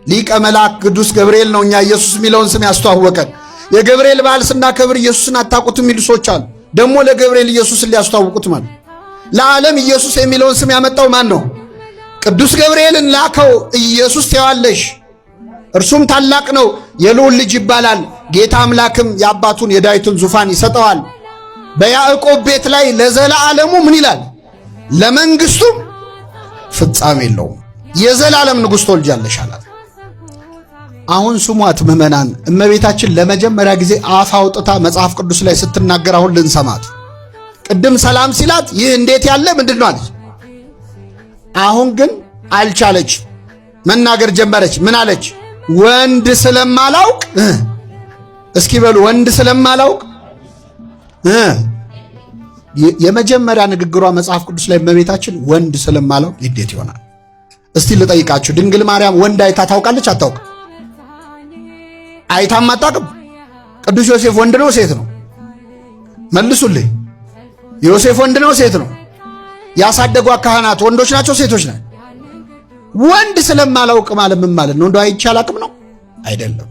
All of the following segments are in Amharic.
ሊቀ መላእክ ቅዱስ ገብርኤል ነው እኛ ኢየሱስ የሚለውን ስም ያስተዋወቀን። የገብርኤል በዓል ስናከብር ኢየሱስን አታውቁትም የሚሉ ሰዎች አሉ። ደግሞ ለገብርኤል ኢየሱስን ሊያስተዋውቁት ማለት ለዓለም ኢየሱስ የሚለውን ስም ያመጣው ማን ነው? ቅዱስ ገብርኤልን ላከው። ኢየሱስ ተዋለሽ እርሱም ታላቅ ነው የልዑል ልጅ ይባላል። ጌታ አምላክም የአባቱን የዳዊትን ዙፋን ይሰጠዋል። በያዕቆብ ቤት ላይ ለዘላለሙ ምን ይላል? ለመንግስቱም ፍጻሜ የለውም። የዘላለም ንጉሥ ትወልጃለሽ አላት። አሁን ስሟት ምዕመናን፣ እመቤታችን ለመጀመሪያ ጊዜ አፍ አውጥታ መጽሐፍ ቅዱስ ላይ ስትናገር አሁን ልንሰማት። ቅድም ሰላም ሲላት ይህ እንዴት ያለ ምንድን ነው አለች። አሁን ግን አልቻለች፣ መናገር ጀመረች። ምን አለች? ወንድ ስለማላውቅ እስኪ በሉ ወንድ ስለማላውቅ የመጀመሪያ ንግግሯ መጽሐፍ ቅዱስ ላይ እመቤታችን ወንድ ስለማላውቅ እንዴት ይሆናል? እስቲ ልጠይቃችሁ፣ ድንግል ማርያም ወንድ አይታ ታውቃለች? አታውቅም? አይታም አታውቅም? ቅዱስ ዮሴፍ ወንድ ነው ሴት ነው? መልሱልኝ። ዮሴፍ ወንድ ነው ሴት ነው? ያሳደጓ ካህናት ወንዶች ናቸው ሴቶች ናቸው? ወንድ ስለማላውቅ ማለት ምን ማለት ነው? እንደው አይቼ አላውቅም ነው? አይደለም።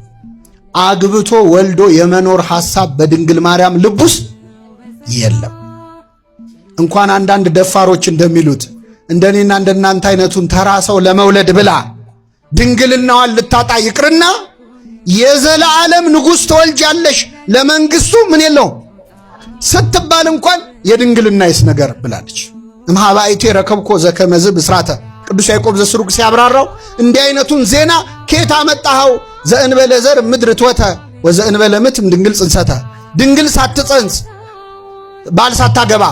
አግብቶ ወልዶ የመኖር ሐሳብ በድንግል ማርያም ልብ ውስጥ የለም። እንኳን አንዳንድ ደፋሮች እንደሚሉት እንደኔና እንደናንተ አይነቱን ተራ ሰው ለመውለድ ብላ ድንግልናዋን ልታጣ ይቅርና የዘላለም ንጉሥ ትወልጃለሽ ለመንግስቱ ምን የለው ስትባል እንኳን የድንግልናይስ ነገር ብላለች። እምሃባይቴ ረከብኮ ዘከመዝ ብስራተ ቅዱስ ያዕቆብ ዘስሩግ ሲያብራራው እንዲህ አይነቱን ዜና ከየት አመጣኸው? ዘእንበለ ዘር ምድር ትወተ ወዘእንበለ ምትም ድንግል ጽንሰተ፣ ድንግል ሳትጸንስ ባል ሳታገባ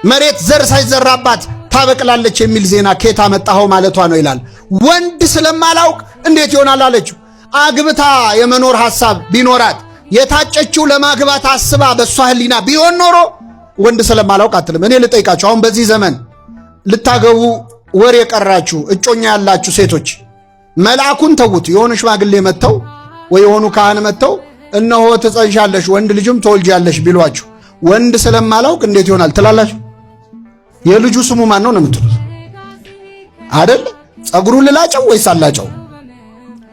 መሬት ዘር ሳይዘራባት ታበቅላለች የሚል ዜና ከየት አመጣኸው ማለቷ ነው ይላል። ወንድ ስለማላውቅ እንዴት ይሆናል አለችው። አግብታ የመኖር ሐሳብ ቢኖራት የታጨችው ለማግባት አስባ በሷ ህሊና ቢሆን ኖሮ ወንድ ስለማላውቅ አትልም። እኔ ልጠይቃችሁ፣ አሁን በዚህ ዘመን ልታገቡ ወር የቀራችሁ እጮኛ ያላችሁ ሴቶች መልአኩን ተውት፣ የሆኑ ሽማግሌ መጥተው ወይ የሆኑ ካህን መጥተው እነሆ ትጸንሻለሽ ወንድ ልጅም ትወልጃለሽ ቢሏችሁ ወንድ ስለማላውቅ እንዴት ይሆናል ትላላችሁ? የልጁ ስሙ ማን ነው ነው የምትሉት አይደል? ጸጉሩን ልላጨው ወይስ አላጨው?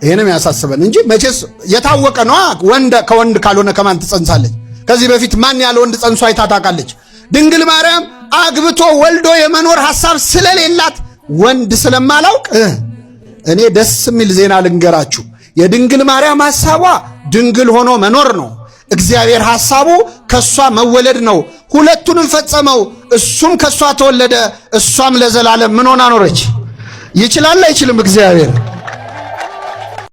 ይሄንም ያሳስበን እንጂ መቼስ የታወቀ ነው። ወንድ ከወንድ ካልሆነ ከማን ትጸንሳለች? ከዚህ በፊት ማን ያለ ወንድ ጸንሷ አይታ ታውቃለች? ድንግል ማርያም አግብቶ ወልዶ የመኖር ሐሳብ ስለሌላት ወንድ ስለማላውቅ እኔ ደስ የሚል ዜና ልንገራችሁ። የድንግል ማርያም ሐሳቧ ድንግል ሆኖ መኖር ነው። እግዚአብሔር ሐሳቡ ከሷ መወለድ ነው። ሁለቱንም ፈጸመው። እሱም ከሷ ተወለደ፣ እሷም ለዘላለም ምን ሆና ኖረች? ይችላል አይችልም? እግዚአብሔር